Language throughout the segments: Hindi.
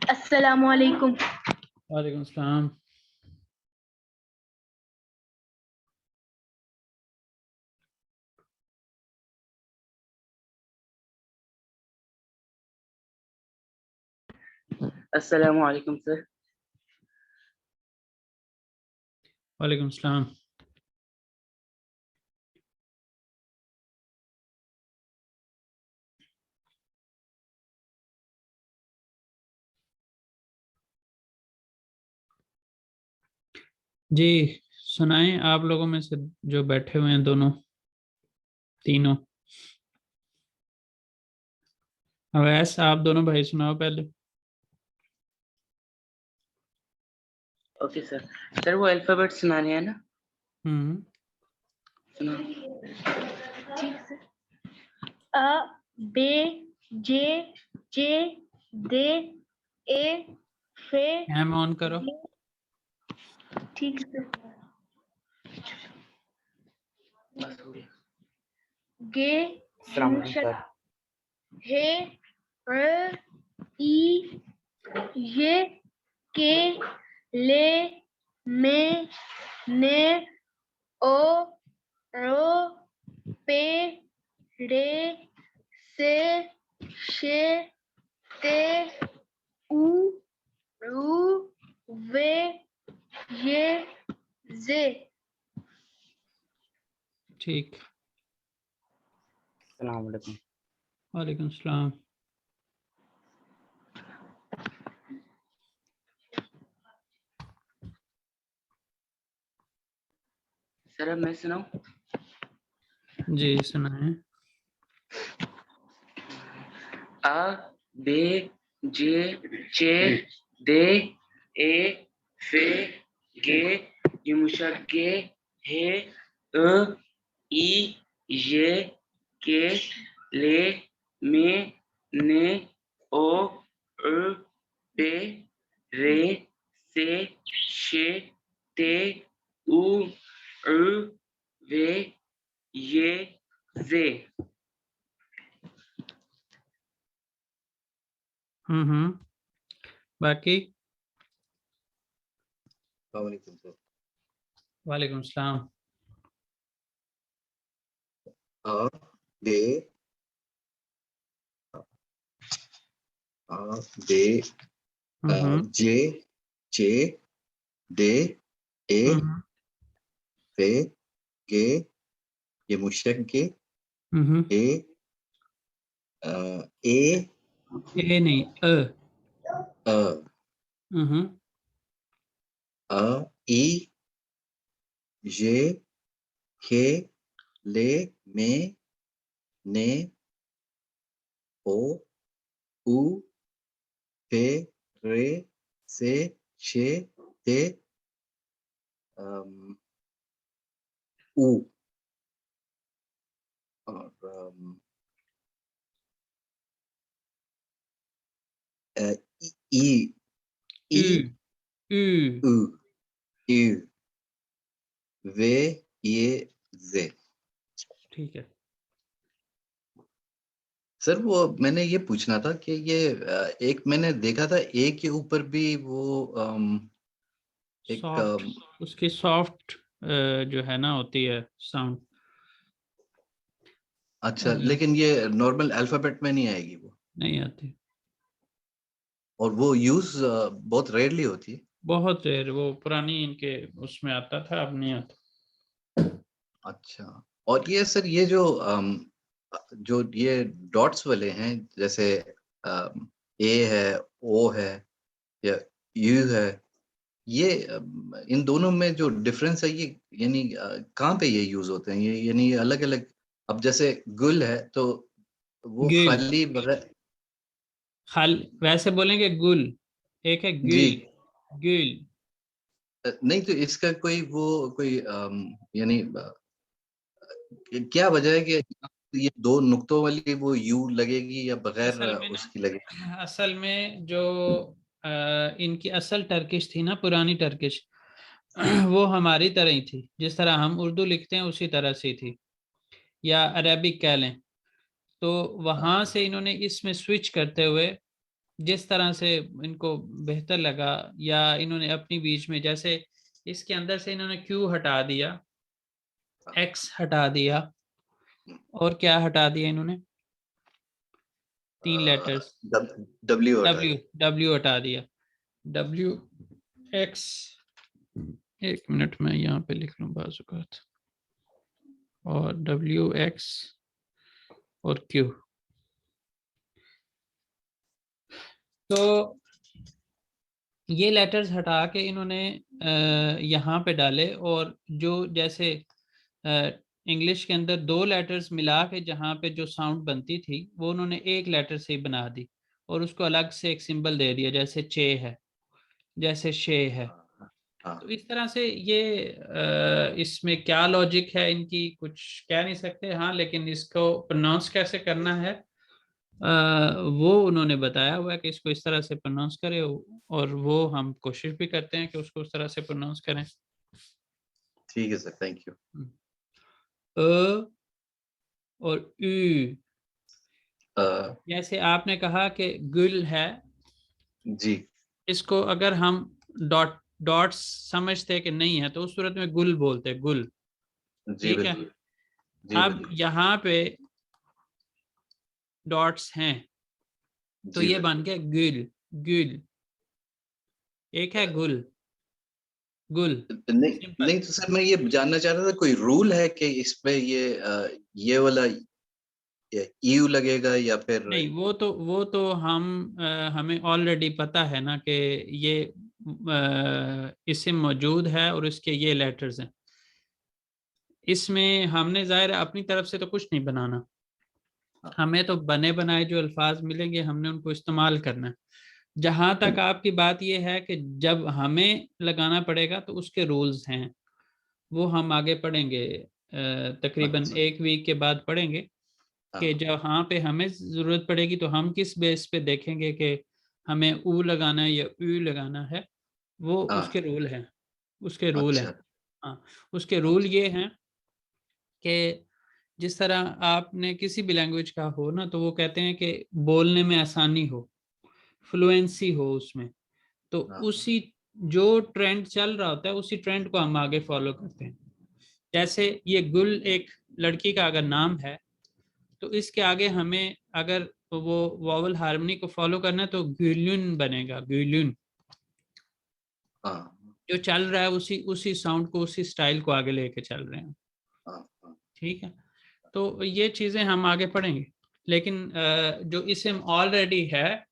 अस्सलामु अलैकुम। वालेकुम सलाम। अस्सलामु अलैकुम सर। वालेकुम सलाम। जी सुनाएं, आप लोगों में से जो बैठे हुए हैं दोनों तीनों। अवैस, आप दोनों भाई सुनाओ पहले। Okay sir. सर वो अल्फाबेट सुनाने हैं ना? सुना। ठीक सर। अ बे जे जे दे ए फे। कैम ऑन करो। ठीक सर। बस हो गया। गे अस्सलाम वालेकुम सर। हे र ई ये के ले में ने ओ रो पे रे से शे ते उ रू वे ये जे। ठीक। अस्सलाम वालेकुम। वालेकुम सलाम। सर अब मैं सुनाऊं? जी सुनाएं। आ बे जे चे दे ए फे गे ये गे हे ई ये के ले में ने ओ पे रे से शे ते उ वे ये जे। बाकी। वालेकुम सर। वालेकुम सलाम। आ बे जे चे दे ए फे गे ये मुशक गे ए ए नहीं अ ई ये के ले में ने ओ उ पे रे से शे ते उ और ई ई उ उ उ वे ये जे। ठीक है। सर वो मैंने ये पूछना था कि ये एक मैंने देखा था ए के ऊपर भी वो एक सॉफ्ट, उसकी सॉफ्ट जो है ना होती है साउंड। अच्छा, लेकिन ये नॉर्मल अल्फाबेट में नहीं आएगी वो? नहीं आती। और वो यूज बहुत रेयरली होती है? बहुत रेयर, वो पुरानी इनके उसमें आता था, अब नहीं आता। अच्छा। और ये सर ये जो ये डॉट्स वाले हैं, जैसे ए है, ओ है या यू है, ये इन दोनों में जो डिफरेंस है, ये यानी कहाँ पे ये यूज होते हैं? ये यानी अलग अलग, अब जैसे गुल है तो वो गिल, खाली बगैर खाल वैसे बोलेंगे गुल, एक है जी गिल। गिल। नहीं, तो इसका कोई वो कोई यानी क्या वजह है कि ये दो नुक्तों वाली वो यू लगेगी या बगैर असल में उसकी लगेगी? ना, असल में जो इनकी असल टर्किश थी ना, पुरानी टर्किश, वो हमारी तरह ही थी। जिस तरह हम उर्दू लिखते हैं उसी तरह से थी, या अरबिक कह लें। तो वहां से इन्होंने इसमें स्विच करते हुए जिस तरह से इनको बेहतर लगा, या इन्होंने अपनी बीच में, जैसे इसके अंदर से इन्होंने Q हटा दिया, X हटा दिया, और क्या हटा दिया इन्होंने, 3 लेटर्स, W W हटा दिया, W X, एक मिनट में यहाँ पे लिख लूँ बाजुकात, और W X और Q। तो ये लेटर्स हटा के इन्होंने यहाँ पे डाले, और जो जैसे इंग्लिश के अंदर 2 लेटर्स मिला के जहाँ पे जो साउंड बनती थी वो उन्होंने एक लेटर से ही बना दी, और उसको अलग से एक सिंबल दे दिया, जैसे चे है, जैसे शे है। हाँ, तो इस तरह से ये इसमें क्या लॉजिक है इनकी कुछ कह नहीं सकते, हाँ, लेकिन इसको प्रोनाउंस कैसे करना है वो उन्होंने बताया हुआ है कि इसको इस तरह से प्रोनाउंस करें, और वो हम कोशिश भी करते हैं कि उसको उस तरह से प्रोनाउंस करें। ठीक है सर, थैंक यू। अ और उ, अ, जैसे आपने कहा कि गुल है, जी इसको अगर हम डॉट्स समझते कि नहीं है तो उस सूरत में गुल बोलते, गुल, जी ठीक है। बिल्कुल, जी अब बिल्कुल, यहाँ पे डॉट्स हैं तो जी ये बिल्कुल। बन गया गुल, गुल, एक है गुल, गुल, नहीं सिंपल। नहीं, तो सर मैं ये जानना चाह रहा था, कोई रूल है कि इस पे ये वाला यू लगेगा या फिर? नहीं, वो तो हमें ऑलरेडी पता है ना कि ये इस्म मौजूद है और इसके ये लेटर्स हैं, इसमें हमने ज़ाहिर है अपनी तरफ से तो कुछ नहीं बनाना, हाँ, हमें तो बने बनाए जो अल्फाज मिलेंगे हमने उनको इस्तेमाल करना है। जहाँ तक आपकी बात ये है कि जब हमें लगाना पड़ेगा तो उसके रूल्स हैं, वो हम आगे पढ़ेंगे, तकरीबन अच्छा, 1 वीक के बाद पढ़ेंगे कि हाँ, जहाँ पे हमें ज़रूरत पड़ेगी तो हम किस बेस पे देखेंगे कि हमें ऊ लगाना है या ऊ लगाना है, वो हाँ, उसके रूल हैं, उसके रूल हैं। अच्छा, हाँ, उसके रूल अच्छा, ये हैं कि जिस तरह आपने किसी भी लैंग्वेज का हो ना, तो वो कहते हैं कि बोलने में आसानी हो, फ्लुएंसी हो उसमें, तो हाँ, उसी जो ट्रेंड चल रहा होता है उसी ट्रेंड को हम आगे फॉलो करते हैं। जैसे ये गुल एक लड़की का अगर नाम है तो इसके आगे हमें अगर वो वॉवल हार्मनी को फॉलो करना है तो गुलुन बनेगा, गुलुन, हाँ, जो चल रहा है उसी उसी साउंड को, उसी स्टाइल को आगे लेके चल रहे हैं, हाँ, हाँ, ठीक है। तो ये चीज़ें हम आगे पढ़ेंगे, लेकिन जो इसम ऑलरेडी है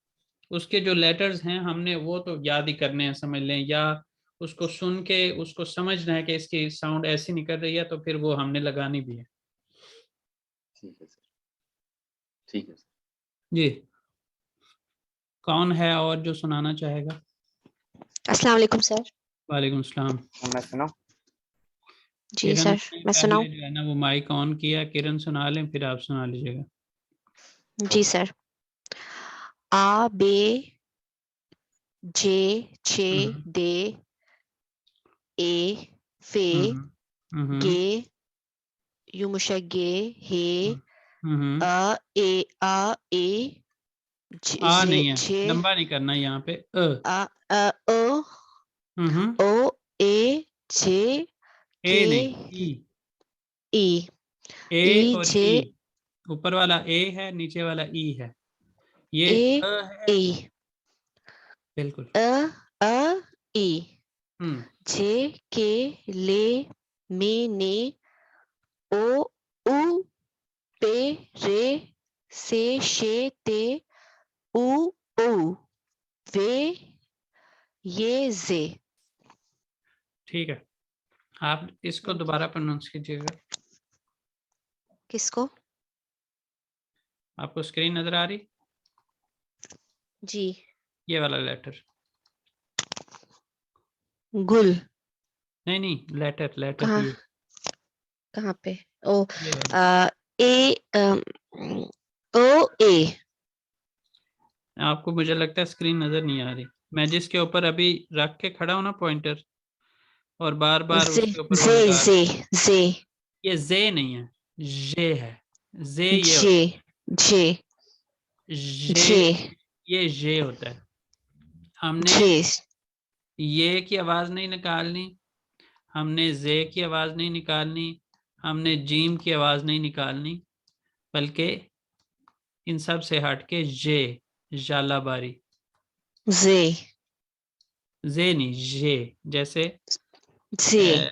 उसके जो लेटर्स हैं हमने वो तो याद ही करने हैं, समझ लें, या उसको सुन के उसको समझना है कि इसकी साउंड ऐसी निकल रही है तो फिर वो हमने लगानी भी है। ठीक है सर, ठीक है सर। जी, कौन है और जो सुनाना चाहेगा? अस्सलाम वालेकुम सर। वालेकुम सलाम। मैं सुनाऊं? जी किरण सर, ने मैं पहले सुनाऊं? जो है ना वो माइक ऑन किया, किरण सुना लें फिर आप सुना लीजिएगा। जी सर। आ बे जे छे हम्म दे ए फे हम्म हम्म गे युमुशा गे हे हम्म। आ ए आ जे नहीं है, छे लंबा नहीं करना यहाँ पे, अ। आ ओ हम्म। ओ ए जे ए के नहीं, ई, ई ए ई और जे ई, ऊपर वाला ए है, नीचे वाला ई है, ये ए अ है, ई बिल्कुल। अ ई हम्म, जे के ले मे ने ओ उ पे रे से शे ते उ ओ वे ये जे। ठीक है, आप इसको दोबारा प्रोनाउंस कीजिएगा। किसको? आपको स्क्रीन नजर आ रही, जी। ये वाला लेटर, गुल। नहीं नहीं, लेटर लेटर कहाँ? ये कहाँ पे? ओ ये वाला। ए ओ ए। आपको मुझे लगता है स्क्रीन नजर नहीं आ रही, मैं जिसके ऊपर अभी रख के खड़ा हूं ना पॉइंटर, और बार बार जे उसके ऊपर वो जे लगा जे रहा हूं, जे ये जे नहीं है, जे है, जे ये जे होता जे है, जे, जे ये जे होता है। हमने जे, ये की आवाज नहीं निकालनी, हमने जे की आवाज नहीं निकालनी, हमने जीम की आवाज नहीं निकालनी, बल्कि इन सब से हटके जे, जालाबारी। जे, जे नहीं, जे। जैसे जे,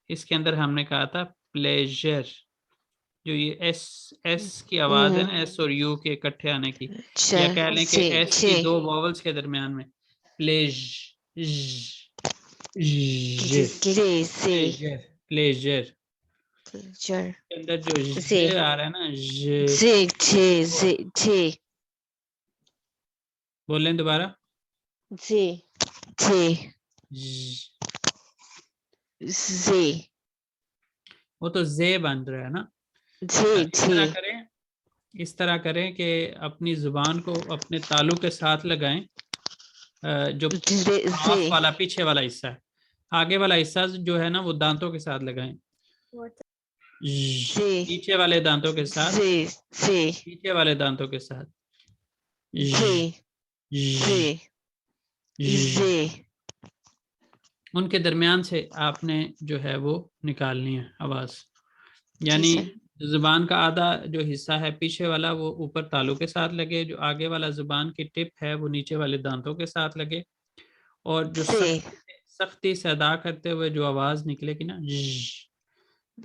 इसके अंदर हमने कहा था प्लेजर, जो ये एस एस की आवाज है ना, एस और यू के इकट्ठे आने की, या कह लें कि जे, एस जे, की दो वॉवल्स के दरमियान में, प्लेज, जे, ग्लेजे, प्लेजर, प्लेजर प्लेजर, के अंदर जो जे, जे आ रहा है ना, जे। जे, जे, जे, जे, बोलें दोबारा, जे, जे, ज। जे, वो तो जे बन रहा है ना। जे, इस तरह जे, करें, इस तरह करें कि अपनी जुबान को अपने तालू के साथ लगाएं। जो जे, हाफ वाला पीछे वाला हिस्सा है, आगे वाला हिस्सा जो है ना वो दांतों के साथ लगाएं। जे, पीछे वाले दांतों के साथ, जे, जे, पीछे वाले दांतों के साथ, जे, जे, जे, उनके दरमियान से आपने जो है वो निकालनी है आवाज। जी यानी सर, जुबान का आधा जो हिस्सा है पीछे वाला वो ऊपर तालू के साथ लगे, जो आगे वाला जुबान की टिप है वो नीचे वाले दांतों के साथ लगे, और जो जे, सख्ती से अदा करते हुए जो आवाज निकलेगी ना, जे,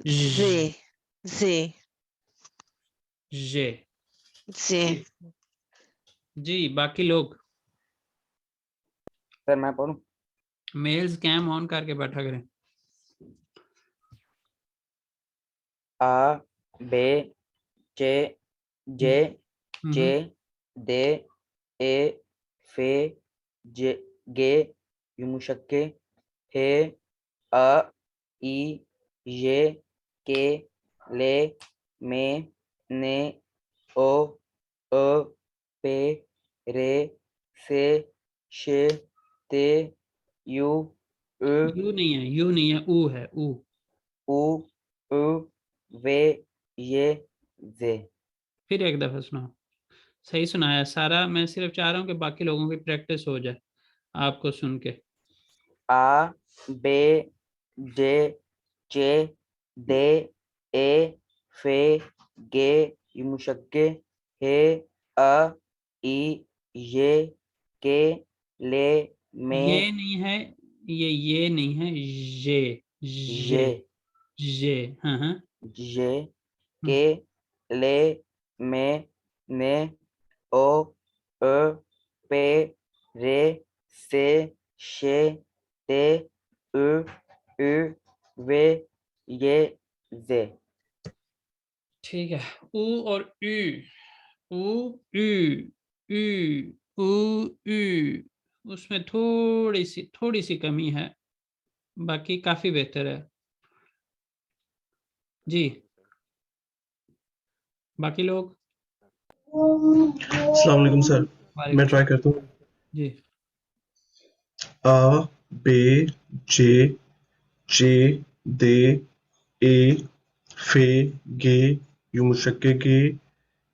जे, जे। जे, जी बाकी लोग सर मैं पढ़ूं? मेल्स कैम ऑन करके बैठा करें। आ, बे, चे, जे, चे, दे, ए, फे, जे, गे, युमुशक्के, हे, अ, ई, ये, के, ले, में, ने, ओ, अ, पे, रे, से, शे, ते, यू, उ, यू नहीं है, यू नहीं है, ऊ है, ऊ। उ, उ, वे, ये, जे। फिर एक दफा सुनाओ। सही सुनाया सारा, मैं सिर्फ चाह रहा हूँ कि बाकी लोगों की प्रैक्टिस हो जाए आपको सुन के। आ, बे, जे, चे, दे, ए, फे, गे, युमुशक्के, हे, अ, ई, ये, के, ले, में, ये नहीं है, ये नहीं है, ये ये, ये। हाँ हाँ। ये, के, ले, में, ने, ओ, अ, पे, रे, से, शे, ते, उ, उ, वे, ये, जे। ठीक है। ऊ और ऊ, ऊ ऊ, ऊ ऊ ऊ, उसमें थोड़ी सी कमी है, बाकी काफी बेहतर है। जी बाकी लोग। अस्सलाम वालेकुम सर, वालेकुम मैं ट्राई सलाम। करता हूँ। जी आ, बे, जे, चे, दे, ए, फे, गे, युमुशक्के गे,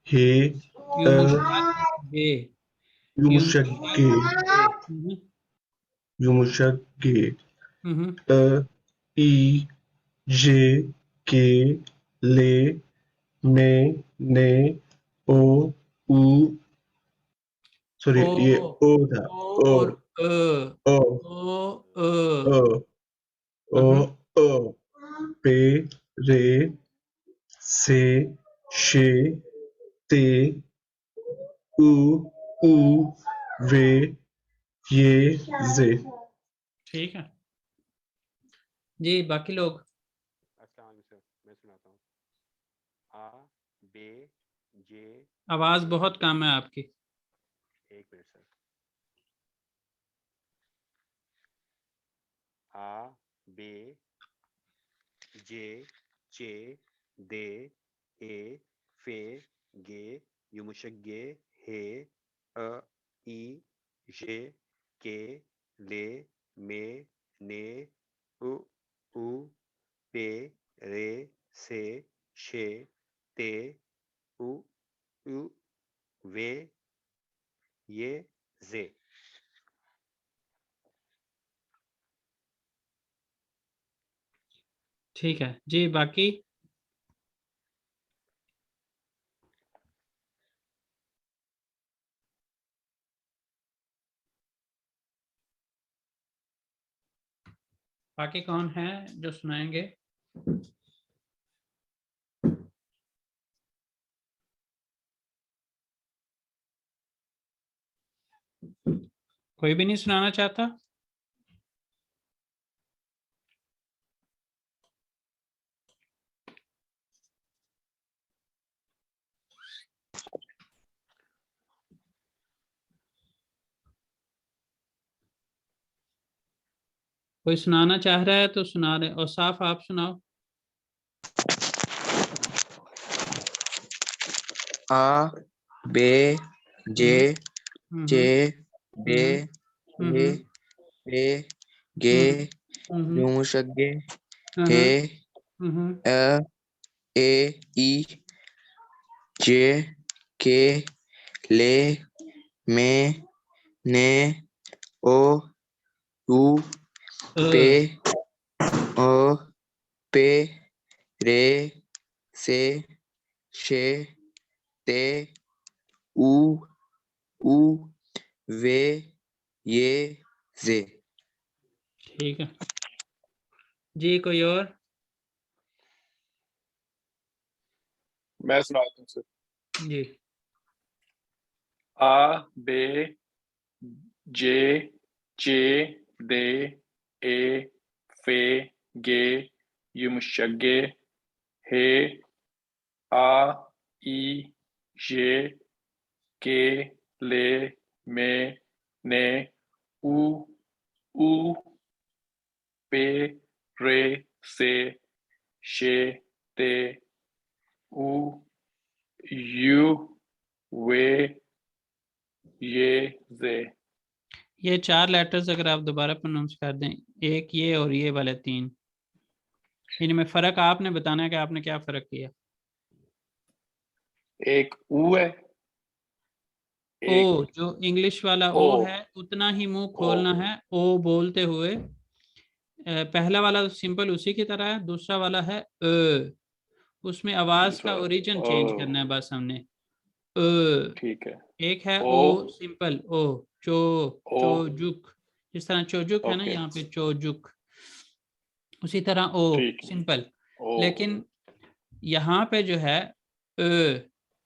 हे, यू अ, मुश्ताक गे, यू मुश्ताक युमुशक्के, गे। युमुशक्के, हम्म। अ, ई, जे, के, ले, में, ने, ओ, उ, सॉरी ओ, ये ओ था, ओ ओ, और अ, ओ, ओ ओ, ओ, हम्म। ओ, पे, रे, से, शे, ते, उ, ऊ, वे, ये, जे। ठीक है जी बाकी लोग। अस्सलाम वालेकुम सर, मैं सुनाता हूँ। आ, बे, जे, आवाज जे, बहुत कम है आपकी। एक मिनट सर। आ, बे, जे, चे, दे, ए, फे, गे, युमुशक्के, हे, अ, ई, ये, के, ले, में, ने, उ, उ, पे, रे, से, शे, ते, उ, उ, वे, ये जे। ठीक है जी। बाकी बाकी कौन है जो सुनाएंगे? कोई भी नहीं सुनाना चाहता? कोई सुनाना चाह रहा है तो सुना रहे। और साफ आप सुनाओ। आ बे जे जे दे ए पे गे युमुशगे हे ए ई जे के ले में ने ओ यू पे ओ पे रे से शे ते उ वे ये जे। ठीक है जी। कोई और? मैं सुनाता हूँ सर। जी। आ बे जे जे दे ए फे गे युमशगे हे आ ई जे के ले में ने उ उ पे रे से शे ते उ यू वे ये जे। ये 4 लेटर्स अगर आप दोबारा प्रोनाउंस कर दें, एक ये और ये वाले 3, इनमें फर्क आपने बताना है कि आपने क्या फर्क किया। एक ऊ है, ओ, एक जो इंग्लिश वाला ओ ओ है उतना ही मुंह खोलना है ओ बोलते हुए। पहला वाला सिंपल उसी की तरह है, दूसरा वाला है उसमें आवाज का ओरिजिन चेंज करना है बस हमने। ठीक है। एक है ओ ओ सिंपल ओ, ओ चोजुक, जिस तरह चोजुक है ना ओके यहाँ पे चोजुक, उसी तरह ओ ठीक है। सिंपल। ओ लेकिन यहाँ पे जो है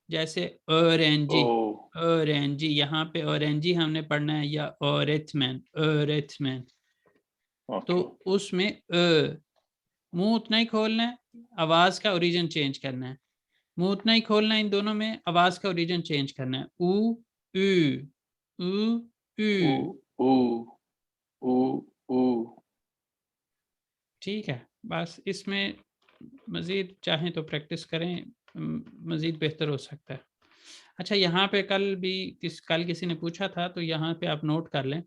जैसे ऑरेंजी, ओ ऑरेंजी, यहाँ पे ऑरेंजी हमने पढ़ना है, या ऑरेथमैन, ऑरेथमैन। तो ओके उसमें मुंह उतना ही खोलना है, आवाज का ओरिजिन चेंज करना है। मुंह उतना ही खोलना है, इन दोनों में आवाज का ओरिजिन चेंज करना है। उ उ ऊ उ। ऊ ऊ ऊ। ठीक है, बस इसमें मज़ीद चाहें तो प्रैक्टिस करें, मज़ीद बेहतर हो सकता है। अच्छा, यहाँ पे कल किसी ने पूछा था, तो यहाँ पे आप नोट कर लें।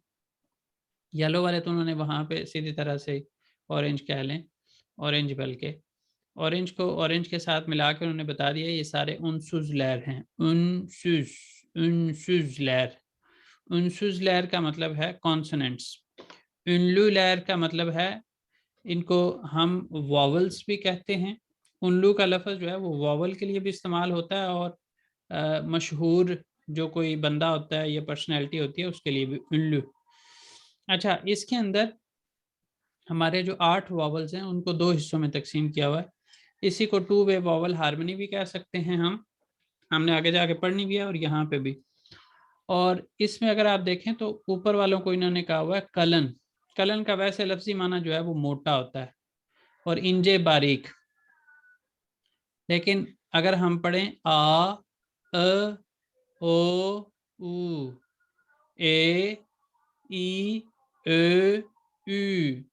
येलो वाले तो उन्होंने वहाँ पे सीधी तरह से ऑरेंज कह लें, ऑरेंज, बल्कि ऑरेंज को ऑरेंज के साथ मिला के उन्होंने बता दिया ये सारे उनसुज लहर हैं। उनसुज, उनसुज लहर। उनसुज लहर का मतलब है कॉन्सोनेंट्स। उनलू लहर का मतलब है, इनको हम वॉवल्स भी कहते हैं। उल्लू का लफ्ज़ जो है वो वॉवल के लिए भी इस्तेमाल होता है, और मशहूर जो कोई बंदा होता है या पर्सनैलिटी होती है उसके लिए भी उल्लू। अच्छा, इसके अंदर हमारे जो 8 वॉवल्स हैं उनको 2 हिस्सों में तकसीम किया हुआ है। इसी को 2 वे वॉवल हार्मनी भी कह सकते हैं हमने आगे जाके पढ़नी भी है और यहाँ पे भी। और इसमें अगर आप देखें तो ऊपर वालों को इन्होंने कहा हुआ है कलन। कलन का वैसे लफ्जी माना जो है वो मोटा होता है, और इंजे बारीक। लेकिन अगर हम पढ़ें आ अ ओ उ ए ई उ,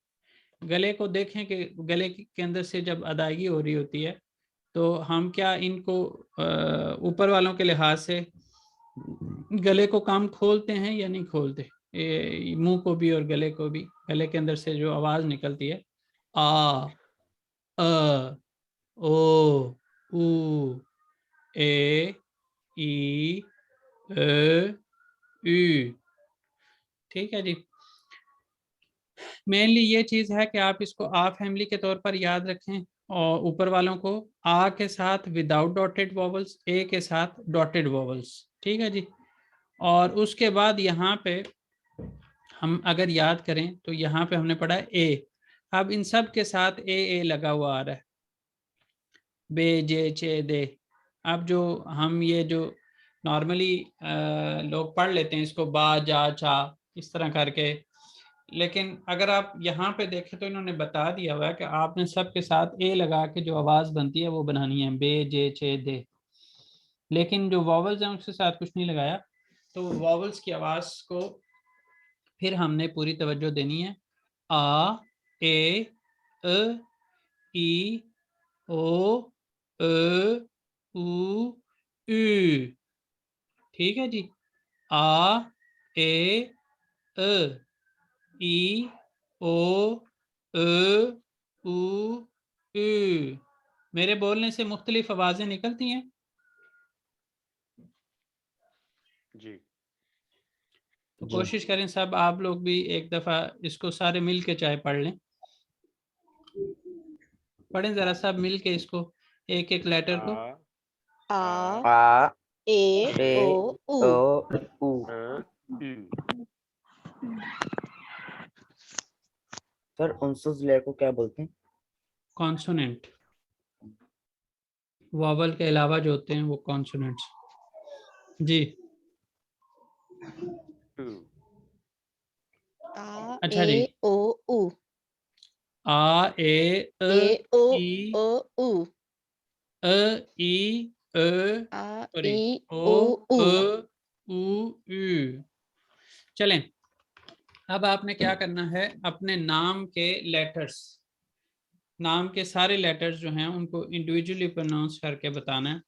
गले को देखें कि गले के अंदर से जब अदायगी हो रही होती है तो हम क्या इनको ऊपर वालों के लिहाज से गले को काम खोलते हैं या नहीं खोलते, मुंह को भी और गले को भी। गले के अंदर से जो आवाज निकलती है आ अ ओ उ ए ई ऊ। ठीक है जी। मेनली ये चीज है कि आप इसको आ फैमिली के तौर पर याद रखें, और ऊपर वालों को आ के साथ विदाउट डॉटेड वॉवल्स, ए के साथ डॉटेड वॉवल्स। ठीक है जी। और उसके बाद यहाँ पे हम अगर याद करें तो यहाँ पे हमने पढ़ा ए। अब इन सब के साथ ए लगा हुआ आ रहा है, बे जे चे दे। अब जो हम ये जो नॉर्मली लोग पढ़ लेते हैं इसको बा जा चा इस तरह करके, लेकिन अगर आप यहाँ पे देखें तो इन्होंने बता दिया हुआ है कि आपने सबके साथ ए लगा के जो आवाज़ बनती है वो बनानी है, बे जे चे दे। लेकिन जो वॉवल्स हैं उसके साथ कुछ नहीं लगाया, तो वॉवल्स की आवाज़ को फिर हमने पूरी तवज्जो देनी है। आ, ए, ई, ओ, उ, ठीक है जी। आ, ए, ई, ओ, उ, मेरे बोलने से मुख्तलिफ आवाजें निकलती हैं। जी। तो कोशिश करें सब आप लोग भी एक दफ़ा इसको सारे मिल के चाहे पढ़ लें। पढ़ें ज़रा सब मिल के इसको, एक एक लेटर को। आ ए ओ उ। सर उनसुस लेयर को क्या बोलते हैं? कॉन्सोनेंट। वॉवल के अलावा जो होते हैं वो कॉन्सोनेंट्स। जी आ अच्छा जी। ए ओ उ। आ ए ओ ई उ। ई आ सॉरी ई ओ उ। उ। चलें, अब आपने क्या करना है, अपने नाम के लेटर्स, नाम के सारे लेटर्स जो हैं उनको इंडिविजुअली प्रोनाउंस करके बताना है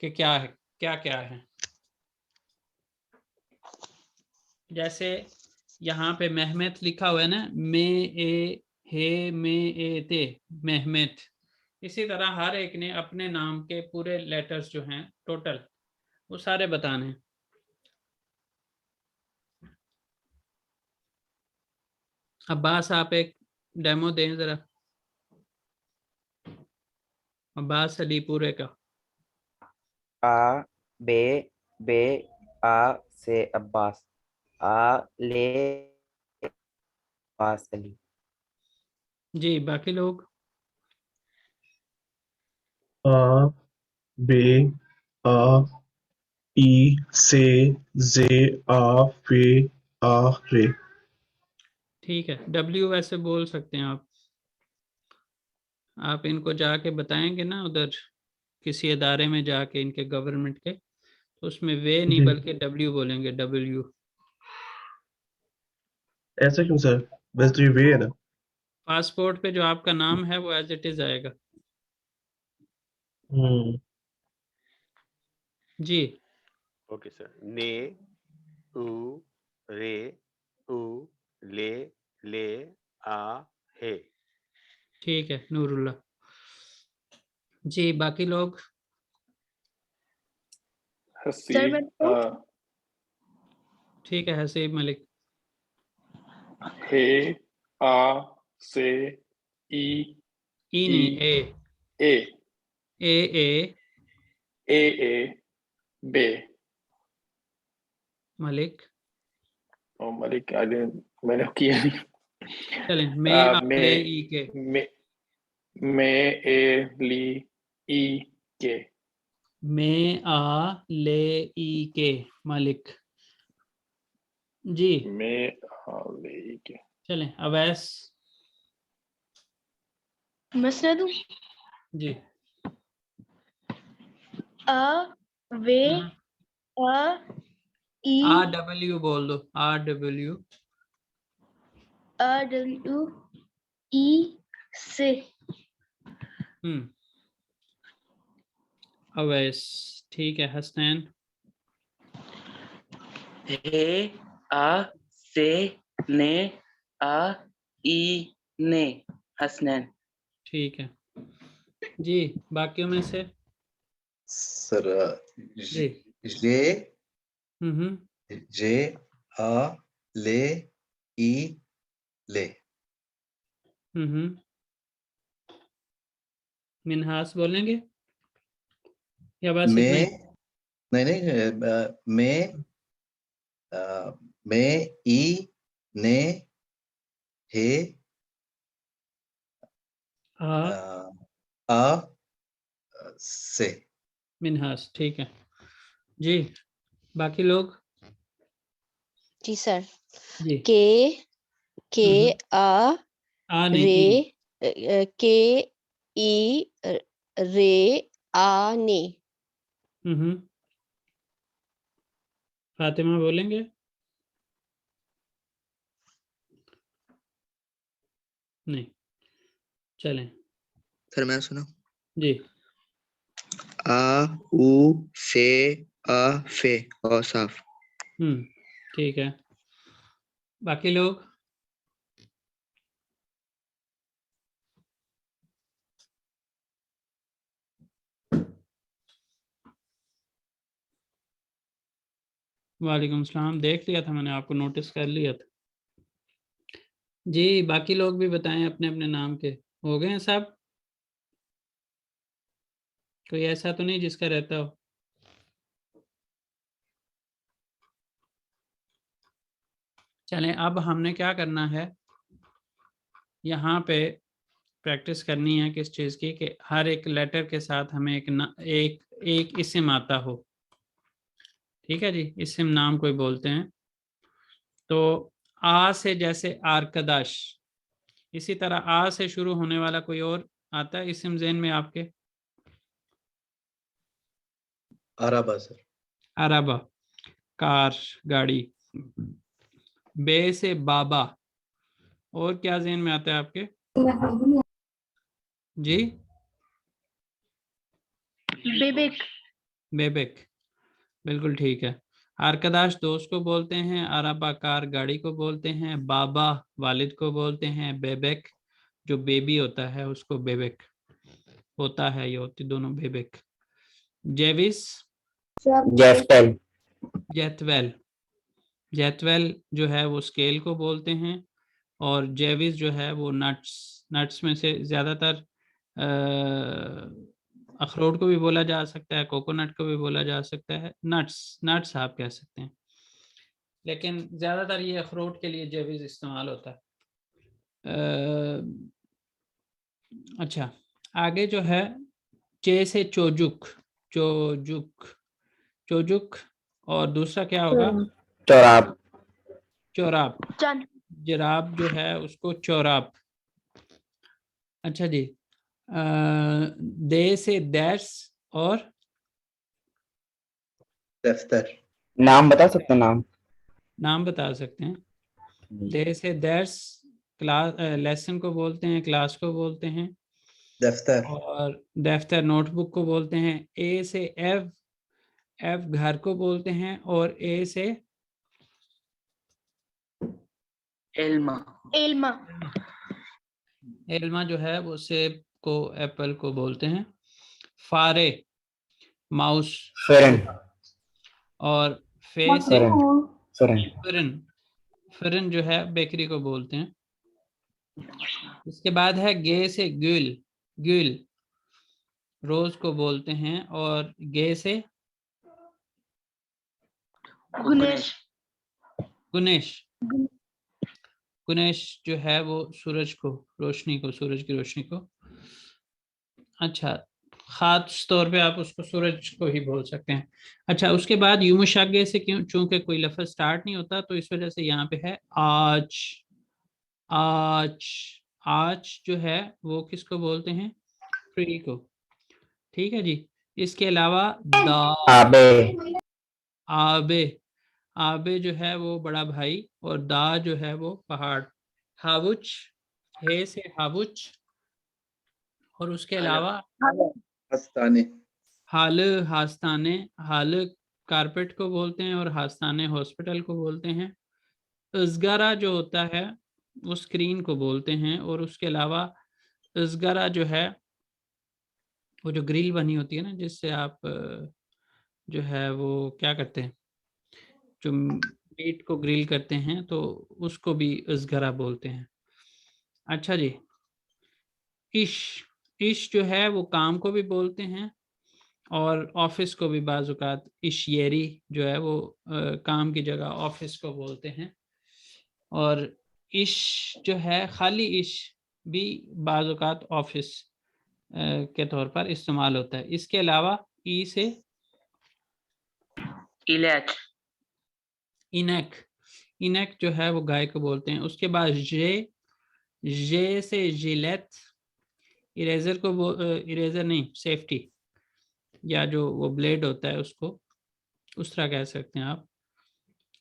कि क्या है, क्या क्या है। जैसे यहाँ पे मेहमत लिखा हुआ है ना, मे ए हे मे ए ते, मेहमत। इसी तरह हर एक ने अपने नाम के पूरे लेटर्स जो हैं टोटल वो सारे बताने हैं। अब्बास आप एक डेमो दें जरा, अब्बास अली पूरे का। आ बे बे आ से अब्बास, आ ले अब्बास अली। जी बाकी लोग। आ बे आ ई से जे आ फे आ रे। ठीक है, डब्ल्यू वैसे बोल सकते हैं आप इनको जाके बताएंगे ना उधर किसी अदारे में जाके इनके गवर्नमेंट के, तो उसमें वे नहीं जी। बल्कि डब्ल्यू बोलेंगे, डब्ल्यू। ऐसा क्यों सर? वैसे तो ये वे है ना। पासपोर्ट पे जो आपका नाम है वो एज इट इज आएगा। जी ओके सर। ने उ रे उ ले आ हे। ठीक है नूरुल्लाह जी। बाकी लोग हसीब ठीक है, हसीब मलिक। हे आ से ई ई ई नहीं ए, ए ए ए ए ए बे। मलिक। और मलिक आगे मैंने किया नहीं। चलें, मैं आप मे ले ई के। मे ए ली ई के। मैं आ ले ई के मलिक जी। मे आ ले ई के। चलें अवैस मसनदू जी। अ वे अ ई आ डब्ल्यू बोल दो, आ डब्ल्यू। अ डब्ल्यू ई से अवैस। ठीक है हसनैन। हे आ से ने आ ई ने, हसनैन। ठीक है जी। बाकियों में से सर जी। जे हम्म जे आ ले ई ले। मिनहास बोलेंगे या बस इतना ही? नहीं मैं ई ने हे आ से। मिनहास, ठीक है जी। बाकी लोग? जी सर। जी। के आ आ नहीं, रे ई। के ई रे आ ने। फातिमा बोलेंगे? नहीं, चलें सर मैं सुना। जी। आ उ से आ फे औसाफ। ठीक है। बाकी लोग? वालेकुम सलाम, देख लिया था मैंने, आपको नोटिस कर लिया था जी। बाकी लोग भी बताएं अपने अपने नाम के। हो गए हैं सब? कोई ऐसा तो नहीं जिसका रहता हो? चलें, अब हमने क्या करना है, यहाँ पे प्रैक्टिस करनी है किस चीज़ की, कि हर एक लेटर के साथ हमें एक इस्म आता हो। ठीक है जी, इस्म नाम कोई बोलते हैं। तो आ से जैसे आरकदाश, इसी तरह आ से शुरू होने वाला कोई और आता है इस्म ज़हन में आपके? अरबा सर। अरबा, कार, गाड़ी। बे से बाबा, और क्या ज़हन में आता है आपके? जी? बेबिक। बेबेक, बिल्कुल ठीक है। आरकदाश दोस्त को बोलते हैं, अरबा कार गाड़ी को बोलते हैं, बाबा वालिद को बोलते हैं, बेबेक जो बेबी होता है उसको बेबेक होता है, ये होती दोनों बेबेक। जेविस, जेफटेल। जेथवेल, जेथवेल जो है वो स्केल को बोलते हैं, और जेविस जो है वो नट्स में से ज़्यादातर अखरोट को भी बोला जा सकता है, कोकोनट को भी बोला जा सकता है, नट्स आप कह सकते हैं, लेकिन ज़्यादातर ये अखरोट के लिए जेविस इस्तेमाल होता है। अच्छा, आगे जो है चे से चोजुक, चोजुक, चोजुक, और दूसरा क्या होगा? चौराब। चौराब, चंद। जराब जो है उसको चौराब। अच्छा जी, दे से दैट्स और दफ्तर। नाम बता सकते नाम? नाम बता सकते हैं। दे से दैट्स क्लास, लेसन को बोलते हैं, क्लास को बोलते हैं, दफ्तर। और दफ्तर नोटबुक को बोलते हैं। ए से एफ, एफ घर को बोलते हैं, और ए से एल्मा। एल्मा। एल्मा जो है वो सेब को, एप्पल को बोलते हैं। फारे माउस, फेरन। और फे से फेरन। फिरन, फिरन जो है बेकरी को बोलते हैं। इसके बाद है गे से गुल, गुल रोज को बोलते हैं, और गे से गुनेश। गुनेश, गुनेश जो है वो सूरज को, रोशनी को, सूरज की रोशनी को। अच्छा, खास तौर पे आप उसको सूरज को ही बोल सकते हैं। अच्छा, उसके बाद युमुशागे से क्यों, चूंकि कोई लफ्ज स्टार्ट नहीं होता तो इस वजह से यहाँ पे है आज, आज, आज जो है वो किसको बोलते हैं? ट्री को। ठीक है जी। इसके अलावा दा, आबे। आबे, आबे जो है वो बड़ा भाई, और दा जो है वो पहाड़। हावुच, हे से हावुच, और उसके अलावा हस्ताने। हाल, हास्ताने, हाल कारपेट को बोलते हैं, और हास्ताने हॉस्पिटल को बोलते हैं। अजगरा जो होता है वो स्क्रीन को बोलते हैं, और उसके अलावा अजगरा जो है वो जो ग्रिल बनी होती है ना, जिससे आप जो है वो क्या करते हैं, जो मीट को ग्रिल करते हैं तो उसको भी ज़गरा बोलते हैं। अच्छा जी, इश जो है वो काम को भी बोलते हैं और ऑफिस को भी बाज़ औक़ात इशियरी जो है वो काम की जगह ऑफिस को बोलते हैं। और इश जो है खाली इश भी बाज़ औक़ात ऑफिस के तौर पर इस्तेमाल होता है। इसके अलावा ई से इलेच, इनेक, इनेक जो है वो गाय को बोलते हैं। उसके बाद जे से जिलेट, इरेजर को इरेजर नहीं, सेफ्टी या जो वो ब्लेड होता है उसको उस तरह कह सकते हैं आप।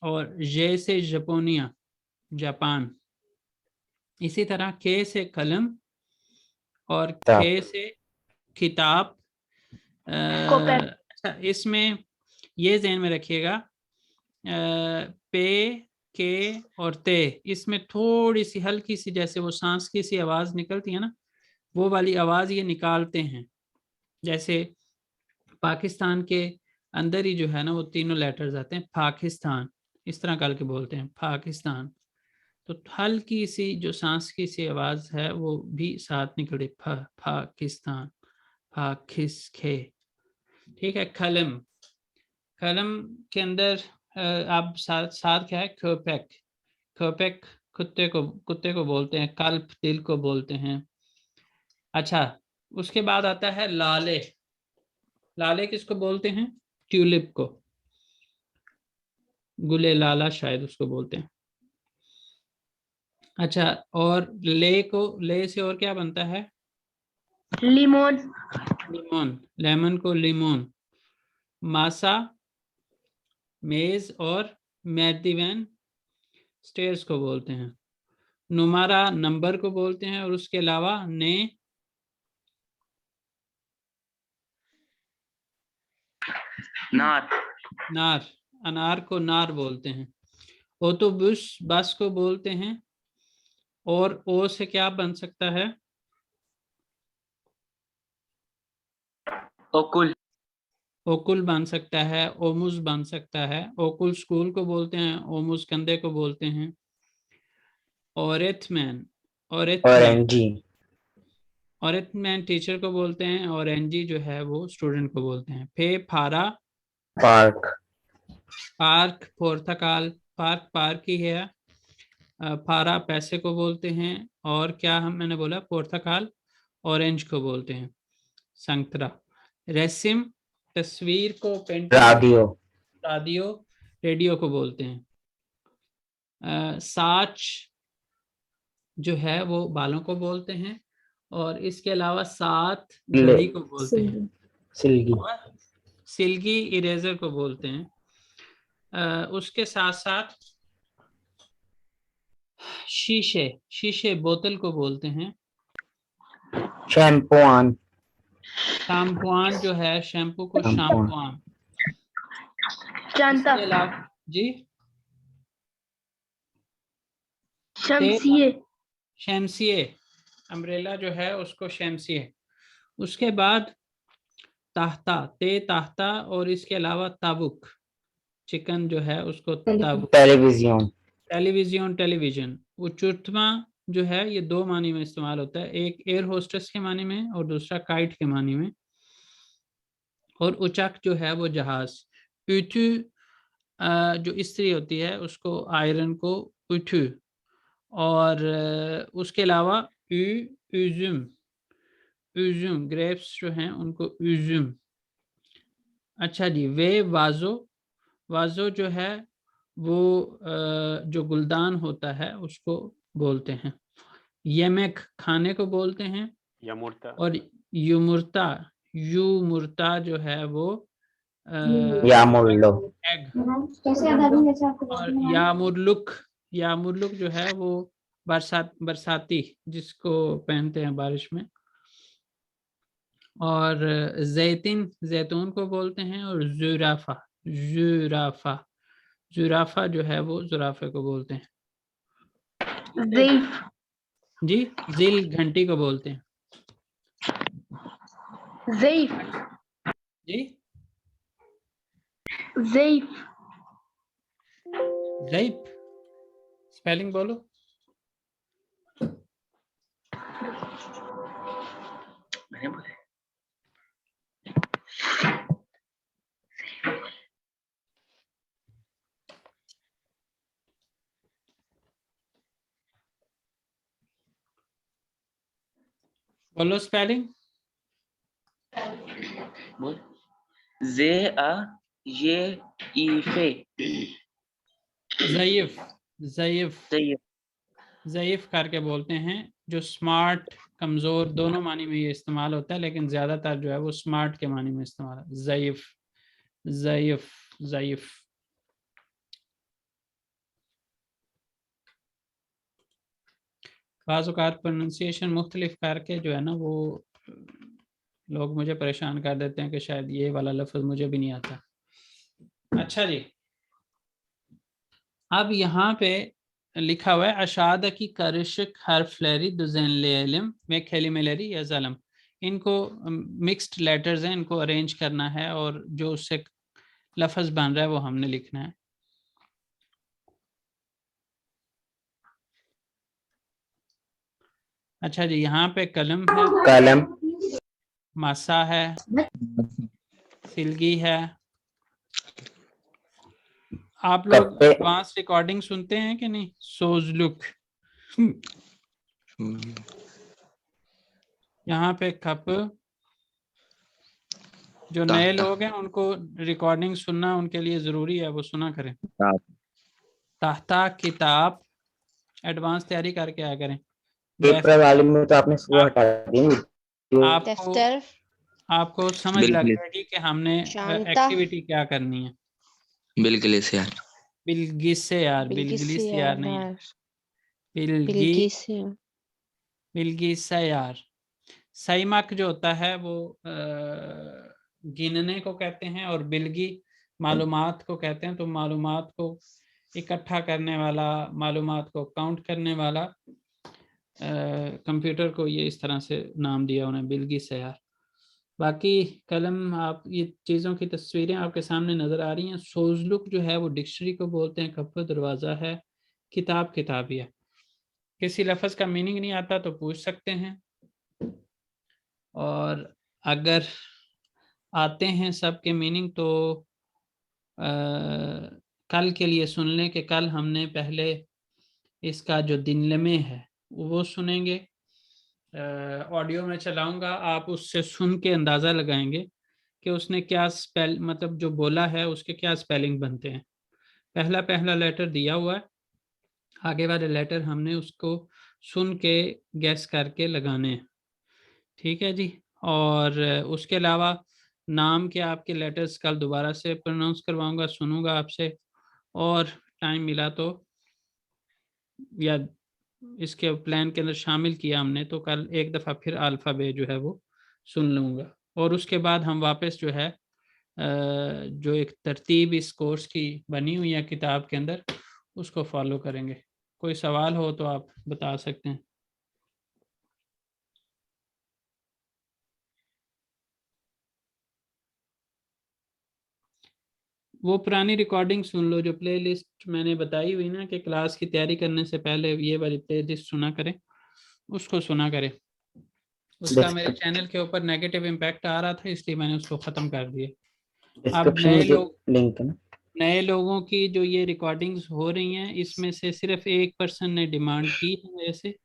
और जे से जापानिया, जापान। इसी तरह के से कलम और खे से किताब। अच्छा, इसमें ये ज़हन में रखिएगा, पे, के और ते, इसमें थोड़ी सी हल्की सी जैसे वो सांस की सी आवाज़ निकलती है ना, वो वाली आवाज़ ये निकालते हैं। जैसे पाकिस्तान के अंदर ही जो है ना वो तीनों लेटर्स आते हैं, पाकिस्तान, इस तरह करके बोलते हैं पाकिस्तान। तो हल्की सी जो सांस की सी आवाज़ है वो भी साथ निकलती, पाकिस्तान, पाकिस खे। ठीक है। कलम, कलम के अंदर आप साथ क्या है, खोपेक, खोपेक कुत्ते को बोलते हैं, कल्प दिल को बोलते हैं। अच्छा, उसके बाद आता है लाले, लाले किसको बोलते हैं, ट्यूलिप को, गुले लाला शायद उसको बोलते हैं। अच्छा, और ले से और क्या बनता है, लिमोन, लिमोन, लेमन को लिमोन। मासा, मेज और मैदिवेन स्टेयर्स को बोलते हैं। नुमारा नंबर को बोलते हैं। और उसके अलावा ने नार, नार, अनार को नार बोलते हैं। ऑटोबस बस को बोलते हैं। और ओ से क्या बन सकता है, ओकुल, ओकुल बन सकता है, ओमुस बन सकता है। ओकुल स्कूल को बोलते हैं, ओमुस कंधे को बोलते हैं। औरतमैन, ऑरेंजी, औरतमैन टीचर को बोलते हैं। और एनजी जो है वो स्टूडेंट को बोलते हैं। फे फारा, पार्क, पार्क पोर्तकाल, पार्क पार्क ही है। फारा पैसे को बोलते हैं। और क्या मैंने बोला, पोर्तकाल, ऑरेंज को बोलते हैं, संतरा। रेसिम तस्वीर को, पेंटिंग, राडियो, राडियो, रेडियो को बोलते हैं। साच जो है वो बालों को बोलते हैं। और इसके अलावा साथ घड़ी को बोलते हैं। सिल्गी, और सिल्गी इरेजर को बोलते हैं। उसके साथ साथ शीशे बोतल को बोलते हैं। शैम्पुआन, शैम्पुआन जो है, शैम्पू को शैम्पुआन, शैम्पुआन। चांता, इसके अलावा जी, शमसिए, शमसिए, अम्ब्रेला जो है उसको शमसिए। उसके बाद ताहता, ताहता। और इसके अलावा ताबुक, चिकन जो है उसको ताबुक। Television, television. वो चुर्थमा जो है ये दो मानी में इस्तेमाल होता है, एक एयर होस्टेस के मानी में और दूसरा काइट के मानी में। और उचक जो है वो जहाज। उठू जो स्त्री होती है उसको, आयरन को उठू। और उसके अलावा यूजुम ग्रेप्स जो हैं उनको यूजुम। अच्छा जी, वे वाजो जो है वो जो गुलदान होता है उसको बोलते हैं। यमेक खाने को बोलते हैं। यमुर्ता, और युमुर्ता जो है वो यामुल्लो, एग। और यामुर्लुक जो है वो बरसाती जिसको पहनते हैं बारिश में। और जैतून को बोलते हैं। और जुराफा जो है वो जुराफे को बोलते हैं। ज़ीफ, जी, जिल घंटी को बोलते हैं। ज़ीफ, जी, ज़ीफ, ज़ईफ स्पेलिंग बोलो। मैंने बोला बोलो स्पेलिंग। बोल जे आ ये ई फे ज़ईफ ज़ईफ सही ज़ईफ करके बोलते हैं। जो स्मार्ट कमज़ोर दोनों मानी में ये इस्तेमाल होता है, लेकिन ज़्यादातर जो है वो स्मार्ट के मानी में इस्तेमाल है। ज़ईफ ज़ईफ ज़ईफ। बाज़ औक़ात प्रोनंसिएशन मुख्तलिफ करके जो है ना वो लोग मुझे परेशान कर देते हैं कि शायद ये वाला लफ्ज़ मुझे भी नहीं आता। अच्छा जी, अब यहाँ पे लिखा हुआ है अशाद की करशक हरफ्लैरी दुजैन लेलम में खेलीमेलरी या ज़लम। इनको मिक्स्ड लेटर्स हैं, इनको अरेंज करना है और जो उससे लफ्ज़ बन रहा है वो हमने लिखना है। अच्छा जी, यहाँ पे कलम है, कलम, मासा है, सिलगी है। आप लोग कप्पे, एडवांस रिकॉर्डिंग सुनते हैं कि नहीं? सोजलुक। यहाँ पे कप। जो नए लोग हैं उनको रिकॉर्डिंग सुनना उनके लिए ज़रूरी है, वो सुना करें। ताहता किताब। एडवांस तैयारी करके आया करें। पेपर वाले में तो आपने सुबह हटा दी। आपको दफ्तर, आपको समझ लग जाएगी कि हमने शांता, एक्टिविटी क्या करनी है। बिल्कुल से यार बिलगिस से यार, बिलगिस से यार नहीं है, बिल्किस, बिलगिस से यार। सईमक जो होता है वो गिनने को कहते हैं और बिलगी मालूमात को कहते हैं। तो मालूमात को इकट्ठा करने वाला, मालूमात को काउंट करने वाला, कंप्यूटर को ये इस तरह से नाम दिया उन्हें, बिलगी से यार। बाकी कलम, आप ये चीज़ों की तस्वीरें आपके सामने नज़र आ रही हैं। सोजलुक जो है वो डिक्शनरी को बोलते हैं, कप दरवाज़ा है, किताब किताबी है। किसी लफ्ज़ का मीनिंग नहीं आता तो पूछ सकते हैं, और अगर आते हैं सब के मीनिंग तो कल के लिए सुन लें कि कल हमने पहले इसका जो दिनलमे है वो सुनेंगे। ऑडियो में चलाऊंगा, आप उससे सुन के अंदाज़ा लगाएंगे कि उसने क्या स्पेल, मतलब जो बोला है उसके क्या स्पेलिंग बनते हैं। पहला पहला लेटर दिया हुआ है, आगे वाले लेटर हमने उसको सुन के गैस करके लगाने हैं। ठीक है जी। और उसके अलावा नाम के आपके लेटर्स कल दोबारा से प्रोनाउंस करवाऊंगा, सुनूंगा आपसे, और टाइम मिला तो या इसके प्लान के अंदर शामिल किया हमने तो कल एक दफ़ा फिर अल्फ़ाबेट जो है वो सुन लूँगा। और उसके बाद हम वापस जो है जो एक तरतीब इस कोर्स की बनी हुई है किताब के अंदर, उसको फॉलो करेंगे। कोई सवाल हो तो आप बता सकते हैं। वो पुरानी रिकॉर्डिंग सुन लो, जो प्लेलिस्ट मैंने बताई हुई ना कि क्लास की तैयारी करने से पहले ये वाली प्लेलिस्ट सुना करें, उसको सुना करें। उसका मेरे चैनल के ऊपर नेगेटिव इम्पैक्ट आ रहा था, इसलिए मैंने उसको ख़त्म कर दिया। अब नए लोग, लिंक है ना, नए लोगों की जो ये रिकॉर्डिंग्स हो रही हैं इसमें से सिर्फ एक पर्सन ने डिमांड की है ऐसे।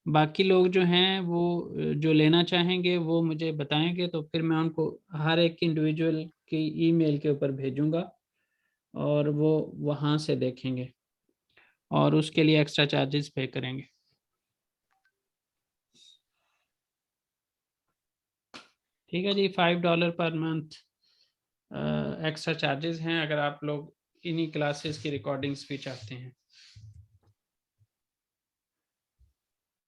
बाकी लोग जो हैं वो जो लेना चाहेंगे वो मुझे बताएंगे, तो फिर मैं उनको हर एक इंडिविजुअल की ईमेल के ऊपर भेजूंगा और वो वहाँ से देखेंगे, और उसके लिए एक्स्ट्रा चार्जेस पे करेंगे। ठीक है जी। $5 पर मंथ एक्स्ट्रा चार्जेस हैं अगर आप लोग इन्हीं क्लासेस की रिकॉर्डिंग्स भी चाहते हैं।